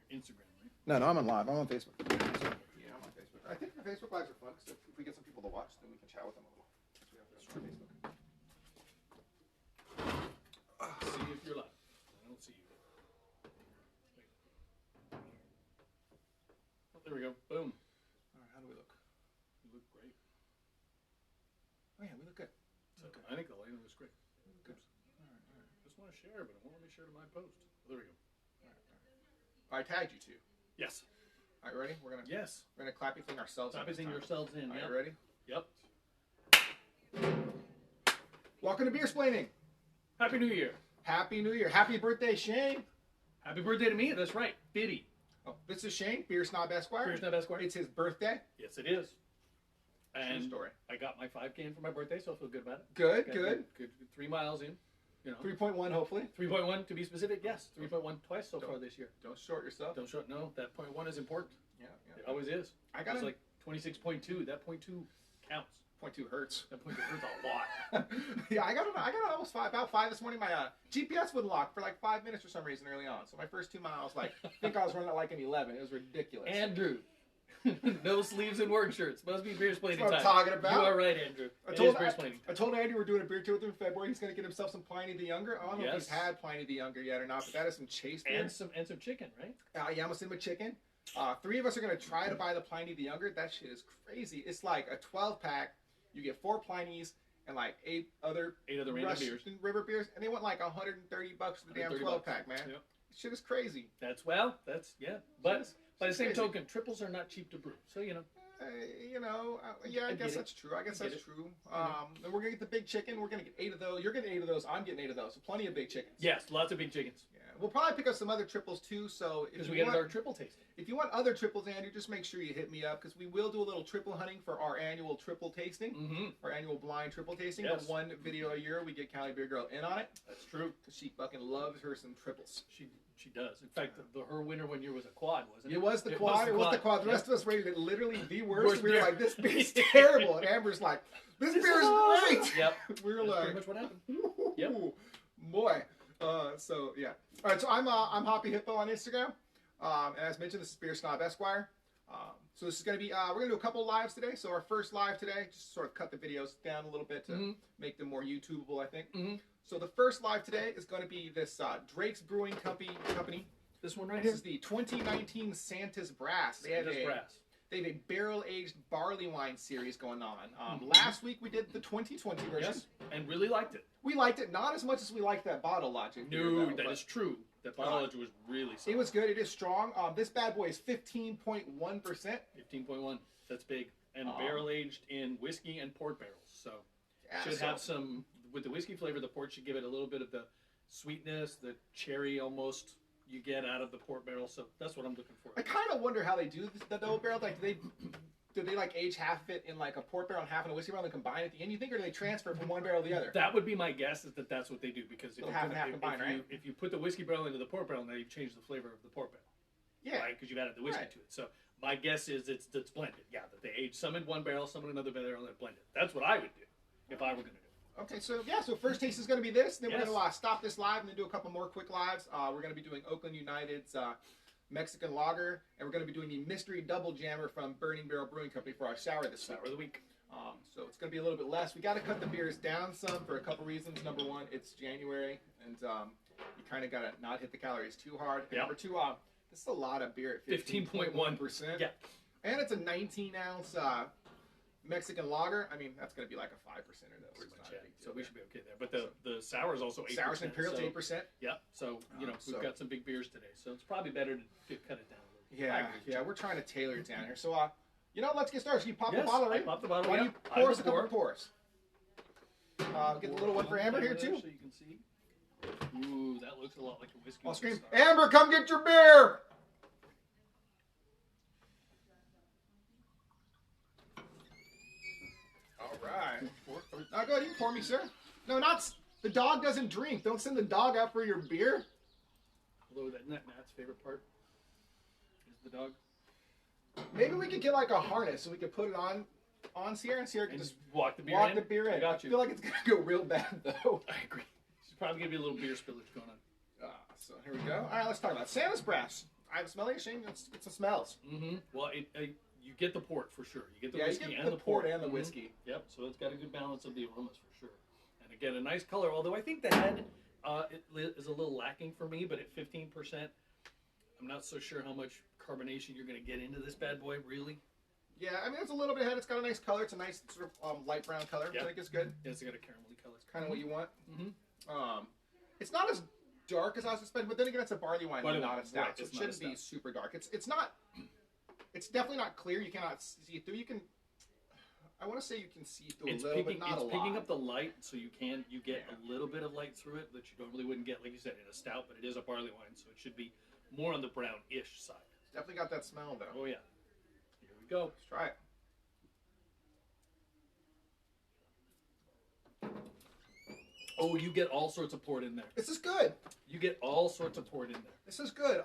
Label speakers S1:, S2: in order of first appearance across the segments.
S1: Instagram, right?
S2: No, I'm on live. I'm on Facebook. Yeah, I'm on Facebook. I think the Facebook lives are fun because if we get some people to watch, then we can chat with them a little. So we have this on Facebook.
S1: See if you're live. I don't see you. Oh, there we go. Boom.
S2: All right, how do we look?
S1: You look great.
S2: Oh yeah, we look good.
S1: So I think the lighting was great.
S2: We look good.
S1: All right. Just want to share, but it won't let me share to my post. Oh, there we go.
S2: I tagged you too.
S1: Yes.
S2: All right, ready? We're gonna clappy thing ourselves.
S1: Clappy thing yourselves in.
S2: All right,
S1: Yep.
S2: ready?
S1: Yep.
S2: Welcome to Beer Splaining.
S1: Happy New Year.
S2: Happy New Year. Happy birthday, Shane.
S1: Happy birthday to me. That's right. Biddy.
S2: Oh, this is Shane, Beer Snob Esquire.
S1: Beer Snob Esquire.
S2: It's his birthday.
S1: Yes, it is. And
S2: True story.
S1: I got my 5K in for my birthday, so I feel good about it.
S2: Good, good.
S1: 3 miles in. You know.
S2: 3.1, hopefully.
S1: 3.1 to be specific. Yes, 3.1 twice so far this year.
S2: Don't short yourself.
S1: Don't short. No, that 0.1 is important.
S2: Yeah.
S1: It always is.
S2: I got
S1: it's like 26.2. That 0.2 counts.
S2: 0.2 hurts.
S1: That 0.2 hurts a lot.
S2: Yeah, I got almost 5. About 5 this morning. My GPS wouldn't lock for like 5 minutes for some reason early on. So my first 2 miles, I think I was running at like an 11. It was ridiculous.
S1: Andrew. No sleeves and work shirts. Must be beer splaining
S2: That's what
S1: time.
S2: I'm talking about.
S1: You are right, Andrew.
S2: I
S1: Beer
S2: told Andy we're doing a beer tour with him in February. He's going to get himself some Pliny the Younger. I don't know if he's had Pliny the Younger yet or not, but that is some chase beer.
S1: And some chicken, right?
S2: Yeah, I'm with chicken. 3 of us are going to try to buy the Pliny the Younger. That shit is crazy. It's like a 12-pack. You get 4 Plinies and like 8 other
S1: random beers.
S2: River beers, and they want like $130 for the damn 12-pack, man. Yep. Shit is crazy.
S1: But by the same token, triples are not cheap to brew. So, you know.
S2: I guess that's true. And we're going to get the big chicken. We're going to get 8 of those. You're getting 8 of those. I'm getting 8 of those. So plenty of big chickens.
S1: Yes, lots of big chickens.
S2: Yeah. We'll probably pick up some other triples too. So
S1: because we get our triple tasting.
S2: If you want other triples, Andrew, just make sure you hit me up because we will do a little triple hunting for our annual triple tasting, our annual blind triple tasting. Yes. The 1 video a year, we get Cali Beer Girl in on it.
S1: That's true.
S2: Because she fucking loves her some triples.
S1: She does. In fact, her winner one year was a quad, wasn't it?
S2: It was the quad. The rest of us rated it literally the worst. We were like, this beer's terrible. And Amber's like, this beer is great.
S1: Yep.
S2: We were
S1: That's
S2: like,
S1: pretty much what happened. Yep.
S2: Boy. So yeah. All right. So I'm Hoppy Hippo on Instagram. And as mentioned, this is Beer Snob Esquire. So this is going to be, we're going to do a couple lives today. So our first live today, just sort of cut the videos down a little bit to make them more YouTubeable, I think. So the first live today is going to be this Drake's Brewing Company.
S1: This one right here?
S2: This is the 2019 Santa's Brass.
S1: Santa's Brass.
S2: They have a barrel-aged barley wine series going on. Last week we did the 2020 version.
S1: Yes, and really liked it.
S2: We liked it, not as much as we liked that bottle logic.
S1: No, that is true. That bottle logic was really solid.
S2: It was good. It is strong. This bad boy is 15.1%.
S1: 15.1. That's big. And barrel-aged in whiskey and port barrels. So should have some... With the whiskey flavor, the port should give it a little bit of the sweetness, the cherry almost you get out of the port barrel. So that's what I'm looking for.
S2: I kind of wonder how they do the double barrel. Like, do they like age half of it in like a port barrel and half in a whiskey barrel and combine at the end? You think, or do they transfer from one barrel to the other?
S1: That would be my guess. Is that that's what they do because
S2: if
S1: you put the whiskey barrel into the port barrel, now you've changed the flavor of the port barrel.
S2: Yeah,
S1: right, because you've added the whiskey to it. So my guess is it's blended. Yeah, that they age some in one barrel, some in another barrel, and blend it. That's what I would do if I were going to do it.
S2: Okay, so first taste is going to be this. Then we're going to stop this live and then do a couple more quick lives. We're going to be doing Oakland United's Mexican Lager, and we're going to be doing the Mystery Double Jammer from Burning Barrel Brewing Company for our sour this week.
S1: Sour of the week.
S2: So it's going to be a little bit less. We got to cut the beers down some for a couple reasons. Number one, it's January, and you kind of got to not hit the calories too hard. And number two, this is a lot of beer at 15.1%.
S1: Yeah.
S2: And it's a 19-ounce Mexican lager. I mean, that's going to be like a 5% or so.
S1: So we should be okay there. But the sour is also 8%.
S2: Sour's Imperial 8%.
S1: Yeah. So, we've got some big beers today. So it's probably better to cut it down a little bit.
S2: Yeah, we're trying to tailor it down here. So, let's get started. So you pop the bottle, right?
S1: I pop the bottle,
S2: Why don't you pour us a couple pours? Get the little one for Amber here, too.
S1: So you can see. Ooh, that looks a lot like a whiskey.
S2: I'll scream, Amber, come get your beer! Alright. Now go ahead, you can pour me, sir. No, the dog doesn't drink. Don't send the dog out for your beer.
S1: Although that's Matt's favorite part is the dog.
S2: Maybe we could get like a harness so we could put it on Sierra, and Sierra can just
S1: walk the beer in.
S2: I feel like it's going to go real bad, though.
S1: I agree. There's probably going to be a little beer spillage going on.
S2: So here we go. All right, let's talk about Santa's Brass. I have a smelling machine. It's the smells.
S1: Mm-hmm. Well, you get the port for sure. You get the
S2: Yeah,
S1: whiskey
S2: you get
S1: and
S2: the
S1: the port
S2: and the
S1: Mhm.
S2: whiskey.
S1: Yep. So it's got a good balance of the aromas for sure. And again, a nice color. Although I think the head is a little lacking for me, but at 15%, I'm not so sure how much carbonation you're going to get into this bad boy. Really.
S2: Yeah, I mean, it's a little bit head. It's got a nice color. It's a nice sort of light brown color.
S1: Yep.
S2: I think it's good.
S1: Yeah, it's got a caramelly color.
S2: It's kind of what you want.
S1: Mm-hmm.
S2: It's not as dark as I was expecting, but then again, it's a barley wine, not a stout,
S1: right,
S2: so
S1: it's
S2: it
S1: not a
S2: shouldn't be
S1: stout.
S2: super dark. It's not. It's definitely not clear. You cannot see through. You can. I want to say you can see through a little, but not a lot.
S1: It's picking up the light, so you get a little bit of light through it that you normally wouldn't get, like you said, in a stout. But it is a barley wine, so it should be more on the brownish side.
S2: It's definitely got that smell though.
S1: Oh yeah. Here we go.
S2: Let's try it.
S1: Oh, you get all sorts of port in there.
S2: This is good.
S1: You get all sorts of port in there.
S2: This is good.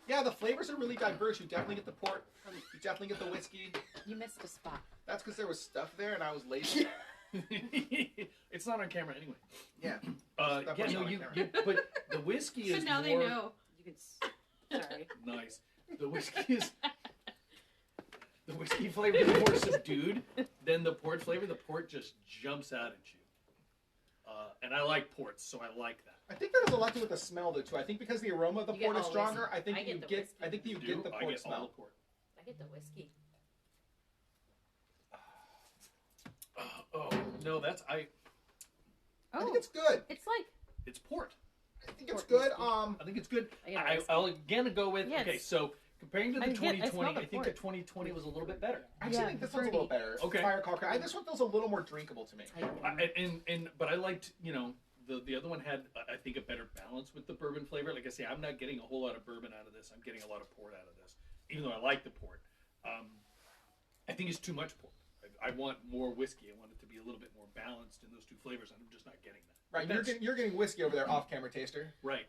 S2: Yeah, the flavors are really diverse. You definitely get the port. You definitely get the whiskey.
S3: You missed a spot.
S2: That's because there was stuff there and I was lazy.
S1: It's not on camera anyway.
S2: Yeah.
S1: Yeah, no, but the whiskey
S3: So
S1: is
S3: now
S1: more...
S3: they know. You can. Sorry.
S1: Nice. The whiskey is... The whiskey flavor is more subdued than the port flavor. The port just jumps out at you. And I like ports, so I like that.
S2: I think that has a lot to do with the smell though too. I think because the aroma of the
S3: You
S2: port
S3: get
S2: is
S3: all
S2: stronger,
S3: whiskey.
S2: I think
S3: I
S2: you
S3: get the
S2: get
S3: whiskey.
S2: I think you
S1: Do
S2: get the
S1: I
S2: port
S1: get
S2: smell.
S1: all the port.
S3: I get the whiskey.
S1: Oh, no, that's...
S2: I
S3: Oh,
S2: think it's good.
S3: it's like
S1: It's port.
S2: I think it's
S3: Port
S2: good.
S3: whiskey.
S1: I think it's good.
S3: I get whiskey.
S1: I'll again go with...
S3: Yeah,
S1: okay,
S3: it's-
S1: so comparing to the
S3: I smell
S1: 2020,
S3: the
S1: I think the
S3: port.
S1: 2020 was a little bit better.
S2: I actually
S3: Yeah,
S2: think this one's a little better.
S1: Okay.
S2: Fire Call Crack. This one feels a little more drinkable to me.
S1: But I liked, the other one had, I think, a better balance with the bourbon flavor. Like I say, I'm not getting a whole lot of bourbon out of this. I'm getting a lot of port out of this, even though I like the port. I think it's too much port. I want more whiskey. I want it to be a little bit more balanced in those two flavors, and I'm just not getting that.
S2: Right, you're getting whiskey over there, off-camera taster.
S1: Right.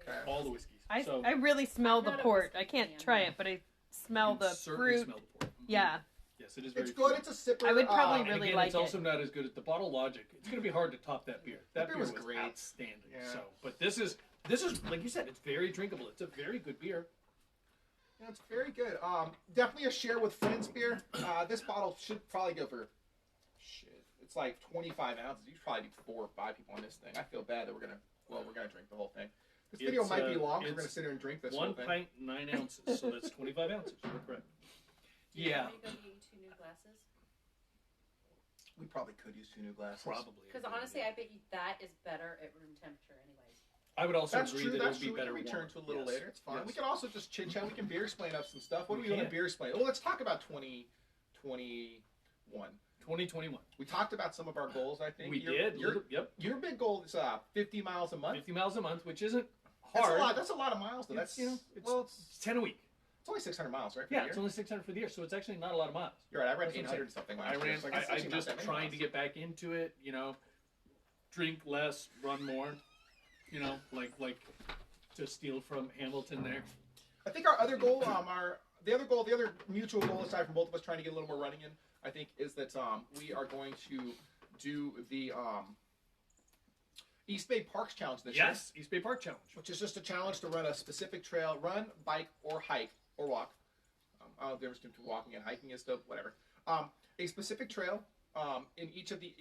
S2: Okay.
S1: All the whiskeys.
S4: I
S1: So
S4: really smell
S3: I'm
S4: the
S3: not a
S4: port.
S3: whiskey
S4: I can't
S3: fan.
S4: try it, but I smell
S1: you
S4: the
S1: certainly
S4: fruit.
S1: smell the port. Mhm.
S4: Yeah.
S1: Yes, it is very
S2: It's good.
S1: fruity.
S2: It's a sipper.
S4: I would probably
S1: And
S4: really
S1: again,
S4: like
S1: it's also
S4: it.
S1: not as good as the Bottle Logic. It's going to be hard to top that beer. That
S2: beer
S1: beer
S2: was
S1: was
S2: great.
S1: outstanding.
S2: Yeah.
S1: So, but this is like you said, it's very drinkable. It's a very good beer.
S2: Yeah, it's very good. Definitely a share with friends beer. This bottle should probably go for it's like 25 ounces. You should probably be 4 or 5 people on this thing. I feel bad that we're gonna drink the whole thing. This video
S1: It's,
S2: might be long. We're
S1: it's
S2: gonna sit here and drink this whole
S1: 1
S2: thing.
S1: pint, 9 ounces. So that's 25 ounces. You're correct.
S3: Do you
S1: Yeah.
S3: want me to go get you 2 new glasses?
S2: We probably could use 2 new glasses.
S1: Probably.
S3: Because honestly, I bet you that is better at room temperature, anyways.
S1: I would also
S2: That's
S1: agree
S2: true.
S1: that
S2: That's
S1: it would
S2: true.
S1: be better
S2: We can return
S1: warm.
S2: to a little
S1: Yes.
S2: later. It's fine.
S1: Yes.
S2: We can also just chit chat. We can beer explain up some stuff. What
S1: We
S2: do we want to
S1: can.
S2: beer explain? Well, let's talk about 2021.
S1: 2021.
S2: We talked about some of our goals. I think
S1: We
S2: Your-
S1: did.
S2: Your big goal is 50 miles a month.
S1: 50 miles a month, which isn't
S2: That's
S1: hard.
S2: a lot. That's a lot of miles, though.
S1: It's,
S2: That's
S1: it's 10 a week.
S2: it's only 600 miles, right? For
S1: Yeah,
S2: the
S1: it's
S2: year?
S1: only 600 for the year, so it's actually not a lot of miles.
S2: You're right. I ran
S1: That's what I'm
S2: 800 something last
S1: I
S2: year.
S1: ran.
S2: So it's actually
S1: I'm
S2: not
S1: just
S2: that many
S1: trying
S2: miles.
S1: to get back into it. Drink less, run more. Like to steal from Hamilton there.
S2: I think our other goal, the other mutual goal aside from both of us trying to get a little more running in, I think, is that we are going to do the East Bay Parks Challenge this year.
S1: Yes, East Bay Park Challenge.
S2: Which is just a challenge to run a specific trail, run, bike, or hike, or walk. I don't know the difference between walking and hiking is still whatever. A specific trail in each of the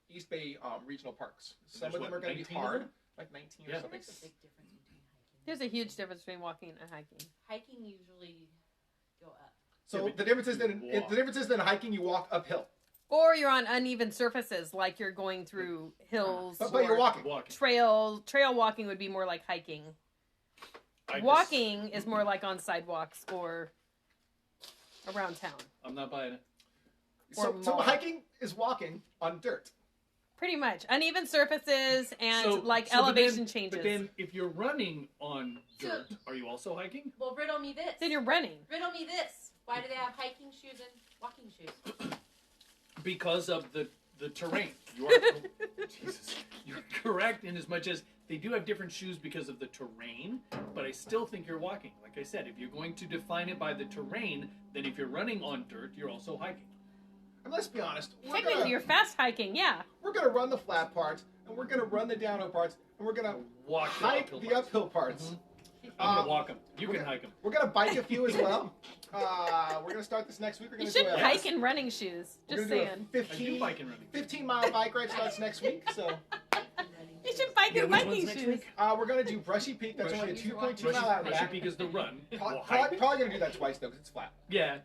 S2: East Bay regional parks. Some
S1: there's
S2: of them are going to be
S1: 19 of
S2: hard,
S1: them?
S2: like 19
S1: Yeah.
S2: or something.
S3: There's a big difference between hiking.
S4: There's a huge difference between walking and hiking.
S3: Hiking usually go up.
S2: So
S1: Yeah, but
S2: the difference is that
S1: walk.
S2: the difference is that in hiking you walk uphill,
S4: Or you're on uneven surfaces, like you're going through hills.
S2: but you're
S4: or
S2: walking.
S1: Walking.
S4: Trail walking would be more like hiking. Walking is more like on sidewalks or around town.
S1: I'm not buying it.
S2: So
S4: mall.
S2: hiking is walking on dirt.
S4: Pretty much. Uneven surfaces and
S1: But
S4: elevation
S1: then,
S4: changes.
S1: But then, if you're running on dirt, are you also hiking?
S3: Well, riddle me this.
S4: Then you're running.
S3: Riddle me this. Why do they have hiking shoes and walking shoes?
S1: Because of the terrain. You are Jesus. You're correct in as much as they do have different shoes because of the terrain, but I still think you're walking. Like I said, if you're going to define it by the terrain, then if you're running on dirt, you're also hiking.
S2: And let's be honest,
S4: Technically, you're fast hiking, yeah.
S2: we're gonna run the flat parts, and we're gonna run the downhill parts, and we're gonna
S1: Walk
S2: hike the
S1: parts.
S2: uphill parts.
S1: Mhm. I'm gonna walk them. You can hike them.
S2: We're gonna bike a few as well. We're gonna start this next week. We're
S4: You
S2: gonna
S4: shouldn't
S2: do
S4: hike in running shoes.
S2: we're
S4: Just
S2: gonna do
S4: saying.
S2: a
S1: I do bike and running.
S2: 15-mile bike ride starts next week. So
S4: You should bike in
S1: which one's
S4: biking
S1: next
S4: shoes.
S1: week?
S2: we're gonna do Brushy Peak. That's only a 2.2 mile out
S1: Brushy
S2: back.
S1: Peak is the run.
S2: Probably gonna do that twice though, because it's flat.
S1: Yeah.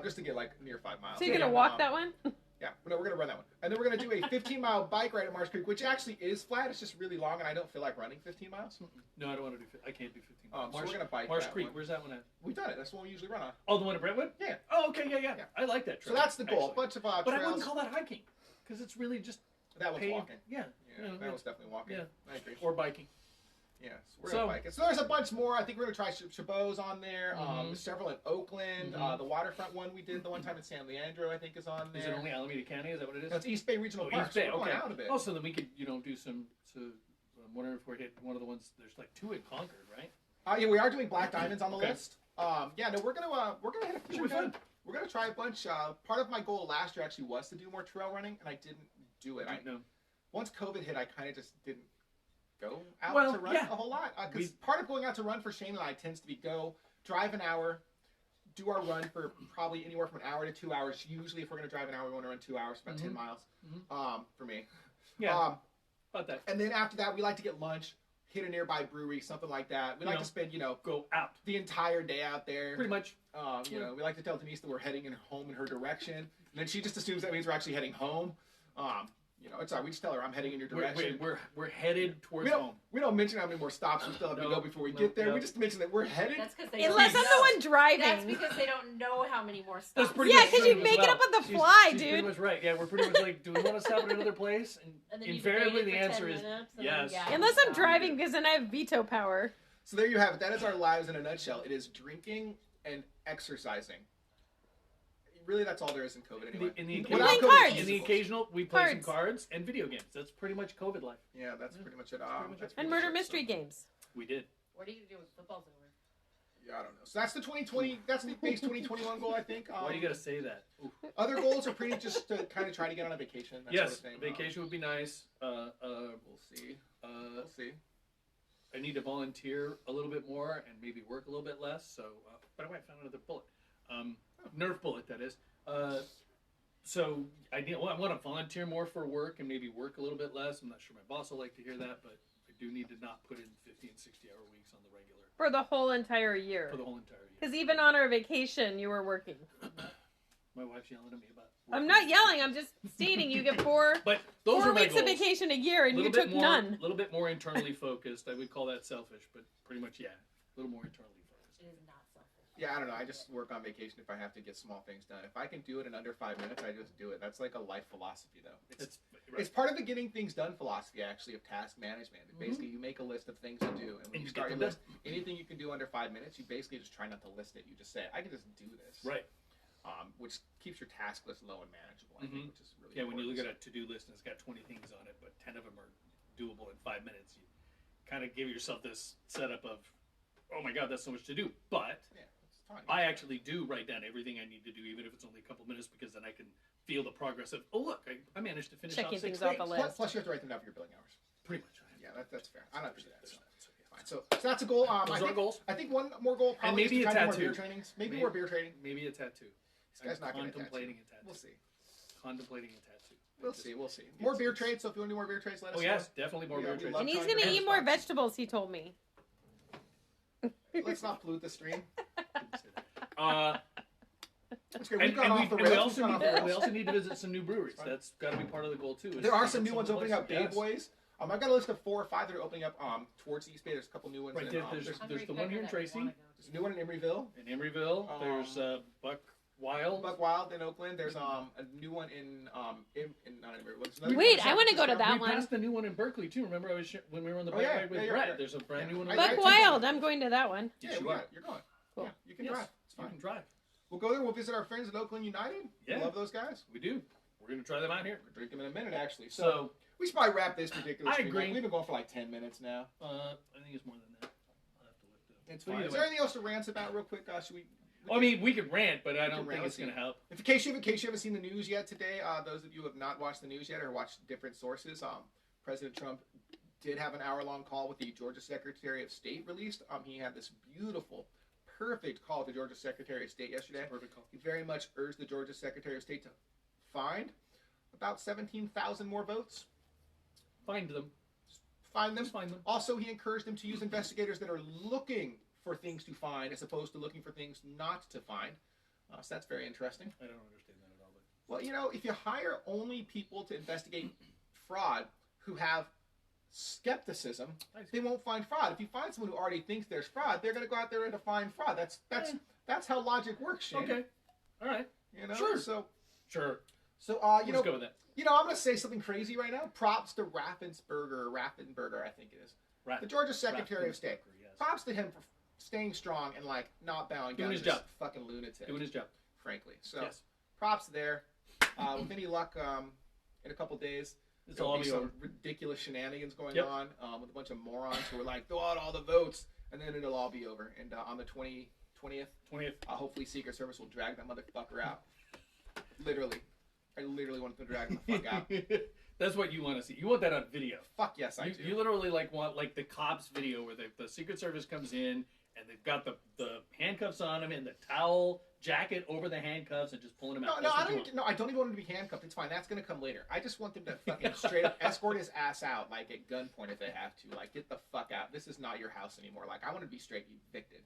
S2: Just to get like near 5 miles.
S4: So you're gonna walk that one?
S2: Yeah, no, we're gonna run that one, and then we're gonna do a 15-mile bike ride at Marsh Creek, which actually is flat. It's just really long, and I don't feel like running 15 miles.
S1: No, I don't want to do. I can't do 15 miles.
S2: So we're gonna bike
S1: Marsh
S2: that
S1: Creek.
S2: one.
S1: Where's that one at?
S2: We've done it. That's the one we usually run on.
S1: Oh, the one at Brentwood?
S2: Yeah.
S1: Oh, okay, yeah. I like that
S2: So
S1: trail.
S2: that's the goal.
S1: actually.
S2: Bunch of
S1: But
S2: trails.
S1: I wouldn't call that hiking because it's really just
S2: that was
S1: paved.
S2: walking.
S1: Yeah.
S2: Yeah, that was definitely walking.
S1: Yeah.
S2: I agree.
S1: Or biking.
S2: Yeah, so we're gonna bike it. So there's a bunch more. I think we're gonna try Chabot's on there. Several in Oakland. The waterfront one we did the one time in San Leandro, I think, is on there.
S1: Is it only Alameda County? Is that what it is?
S2: No, it's East Bay Regional Park.
S1: East Bay.
S2: So we're
S1: Okay.
S2: going out a bit.
S1: Oh, so then we could, do some. So I'm wondering if we're hitting one of the ones. There's like 2 in Concord, right?
S2: Yeah, we are doing Black Diamonds on the
S1: Okay.
S2: list. Yeah, no, we're gonna hit a few.
S1: Should be fun.
S2: We're gonna try a bunch. Part of my goal last year actually was to do more trail running, and I didn't do it. Once COVID hit, I kind of just didn't go out to run a whole lot. Because part of going out to run for Shane and I tends to be drive an hour, do our run for probably anywhere from an hour to 2 hours. Usually, if we're going to drive an hour, we want to run 2 hours, about 10 miles for me.
S1: Yeah, about that.
S2: And then after that, we like to get lunch, hit a nearby brewery, something like that. We like to spend,
S1: go out
S2: the entire day out there.
S1: pretty much.
S2: We like to tell Denise that we're heading home in her direction, and then she just assumes that means we're actually heading home. It's all right. We just tell her I'm heading in your direction.
S1: We're headed towards home.
S2: We don't mention how many more stops we still have to go before we get there. We just mention that we're headed.
S3: That's because they
S4: Unless I'm the one driving.
S3: That's because they don't know how many more stops.
S1: That's pretty
S4: Yeah,
S1: much
S4: 'cause
S1: true
S4: you
S1: as
S4: make it
S1: well.
S4: up on the
S1: She's
S4: fly,
S1: pretty
S4: dude.
S1: much right. Yeah, we're pretty much like, do we want to stop at another place?
S3: And then
S1: Invariably,
S3: you
S1: the
S3: debate it for
S1: answer
S3: 10
S1: is
S3: minutes, and
S1: yes.
S3: then,
S4: Unless I'm driving, because then I have veto power.
S2: So there you have it. That is our lives in a nutshell. It is drinking and exercising. Really, that's all there is in COVID anyway.
S1: In the
S2: Without
S4: playing
S2: COVID,
S4: cards.
S1: In the occasional, we play some cards and video games. That's pretty much COVID life.
S2: Yeah, that's pretty much it.
S4: And murder mystery games.
S1: We did.
S3: What are you gonna do when football's over?
S2: Yeah, I don't know. So that's the 2020. That's the base 2021 goal, I think.
S1: Why do you gotta say that? Ooh.
S2: Other goals are pretty just to kind of try to get on a vacation. That
S1: Yes,
S2: sort of thing.
S1: vacation would be nice.
S2: We'll see. We'll see.
S1: I need to volunteer a little bit more and maybe work a little bit less. So, but I might find another bullet, Nerf bullet that is. So I want to volunteer more for work and maybe work a little bit less. I'm not sure my boss will like to hear that, but I do need to not put in 50 and 60-hour weeks on the regular
S4: For the whole entire year.
S1: for the whole entire year.
S4: Because even on our vacation, you were working.
S1: My wife's yelling at me about.
S4: I'm not yelling. I'm just stating you get four
S1: But those are my
S4: weeks of
S1: goals.
S4: vacation a year, and you
S1: Little
S4: took
S1: bit more,
S4: none.
S1: A little bit more internally focused. I would call that selfish, but pretty much yeah, a little more internally focused.
S3: It is not selfish.
S2: Yeah, I don't know. I just work on vacation if I have to get small things done. If I can do it in under 5 minutes, I just do it. That's like a life philosophy, though. It's part of the getting things done philosophy, actually, of task management. Basically, you make a list of things to do, and when you start your list, anything you can do under 5 minutes, you basically just try not to list it. You just say, I can just do this.
S1: Right.
S2: Which keeps your task list low and manageable, I think, which is really
S1: when you
S2: important.
S1: look at a to-do list and it's got 20 things on it, but 10 of them are doable in 5 minutes, you kind of give yourself this setup of, oh my God, that's so much to do. But
S2: it's fine.
S1: I actually do write down everything I need to do, even if it's only a couple minutes, because then I can feel the progress of, oh look, I managed to finish
S4: Checking
S1: off 6
S4: things off
S1: things.
S4: the list.
S2: Plus, you have to write them down for your billing hours.
S1: Pretty much.
S2: Yeah, that's fair. I don't appreciate that. Fine. So that's a goal.
S1: Those are goals.
S2: I think one more goal probably
S1: And maybe
S2: is to
S1: a
S2: try to do
S1: tattoo.
S2: more beer trainings. Maybe more beer training.
S1: Maybe a tattoo.
S2: This guy's not getting a
S1: contemplating
S2: tattoo.
S1: a tattoo.
S2: We'll see.
S1: Contemplating a tattoo.
S2: We'll see. More beer trades. So if you want to do more beer trades, let us
S1: Oh
S2: know.
S1: yes, definitely more
S2: Yeah,
S1: beer
S2: we
S1: trades.
S2: love
S4: And he's
S2: trying
S4: going to
S2: to
S4: eat more
S2: response.
S4: vegetables, he told me.
S2: Let's not pollute the stream.
S1: Uh,
S2: That's great. We've gone off the rails.
S1: we
S2: We've
S1: also need to visit some new breweries. That's got to be part of the goal too. is
S2: There are
S1: to
S2: some
S1: visit
S2: new ones
S1: some
S2: opening up. Bay
S1: places.
S2: Boys. I've got a list of 4 or 5 that are opening up towards East Bay. There's a couple new ones.
S1: Right
S2: in,
S1: there,
S2: there's
S1: there's the one here in Tracy.
S2: a new one in Emeryville.
S1: In Emeryville, there's Buck Wild.
S2: Buck Wild in Oakland. There's a new one in not Emeryville. There's another
S4: Wait,
S2: one
S4: I want to go to that
S1: we
S4: one.
S1: passed the new one in Berkeley too. Remember, when we were on the bike
S2: yeah,
S1: ride with
S2: yeah,
S1: Brett.
S2: right.
S1: There's a brand new one.
S2: I-
S4: Buck Wild, I'm going to that one.
S2: Yeah,
S1: Yes, you are.
S2: you're going.
S4: Cool.
S2: Yeah, you can
S1: Yes,
S2: drive. It's
S1: you
S2: fine.
S1: can drive.
S2: We'll go there. We'll visit our friends at Oakland United.
S1: Yeah.
S2: We love those guys.
S1: We do. We're gonna try them out here.
S2: We'll drink them in a minute, actually.
S1: So
S2: we should probably wrap this ridiculous
S1: I
S2: stream
S1: agree.
S2: up. We've been going for like 10 minutes now.
S1: I think it's more than that. I'll have to look it up.
S2: It's
S1: But
S2: fine.
S1: either
S2: Is
S1: way-
S2: there anything else to rant about real quick? Should we?
S1: I mean, we could rant, but I
S2: We
S1: don't
S2: can
S1: think
S2: rant.
S1: it's gonna help.
S2: In case you haven't seen the news yet today, those of you who have not watched the news yet or watched different sources, President Trump did have an hour-long call with the Georgia Secretary of State released. He had this beautiful, perfect call with the Georgia Secretary of State yesterday.
S1: Perfect call.
S2: He very much urged the Georgia Secretary of State to find about 17,000 more votes.
S1: Find them.
S2: Find them.
S1: Just find them.
S2: Also, he encouraged them to use investigators that are looking for things to find as opposed to looking for things not to find. So that's very interesting.
S1: I don't understand that at all. But...
S2: Well, you know, if you hire only people to investigate fraud who have skepticism, they won't find fraud. If you find someone who already thinks there's fraud, they're going to go out there to find fraud. That's how logic works, Shane.
S1: Okay. All right.
S2: You know.
S1: Sure.
S2: So you
S1: Let's go with that.
S2: You know, I'm going to say something crazy right now. Props to Raffensperger, I think it is. The Georgia Secretary of State.
S1: Yes.
S2: Props to him for staying strong and like not bowing down
S1: Doing his
S2: to this
S1: job.
S2: fucking lunatic.
S1: Doing his job.
S2: Frankly. So
S1: Yes.
S2: props there. With any luck, in a couple days,
S1: There'll all be
S2: some
S1: over.
S2: ridiculous shenanigans going
S1: Yep.
S2: on with a bunch of morons who are like, throw out all the votes, and then it'll all be over. And on the 20th,
S1: 20th.
S2: hopefully Secret Service will drag that motherfucker out. Literally. I literally want them to drag him the fuck out.
S1: That's what you want to see. You want that on video.
S2: Fuck yes, I do.
S1: You literally want the cops video where the Secret Service comes in and they've got the handcuffs on him and the towel jacket over the handcuffs and just pulling him out.
S2: I don't even want him to be handcuffed. It's fine. That's going to come later. I just want them to fucking straight up escort his ass out, like at gunpoint if they have to. Like, get the fuck out. This is not your house anymore. Like, I want to be straight evicted.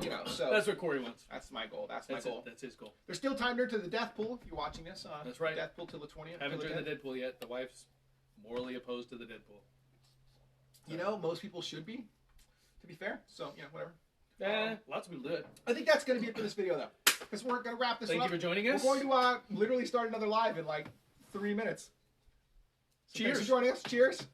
S2: You know, so
S1: That's what Corey wants.
S2: that's my goal. That's my goal.
S1: That's his goal.
S2: There's still time to enter the death pool if you're watching this.
S1: That's right.
S2: Death pool till the 20th.
S1: Haven't
S2: till
S1: joined the
S2: 10th.
S1: Deadpool yet. The wife's morally opposed to the Deadpool.
S2: You know, most people should be, to be fair. So, yeah, whatever.
S1: Lots of people do it.
S2: I think that's going to be it for this video, though. Because we're going to wrap this
S1: Thank
S2: up.
S1: you for joining us.
S2: We're going to literally start another live in like 3 minutes. So
S1: Cheers.
S2: Thanks for joining us. Cheers.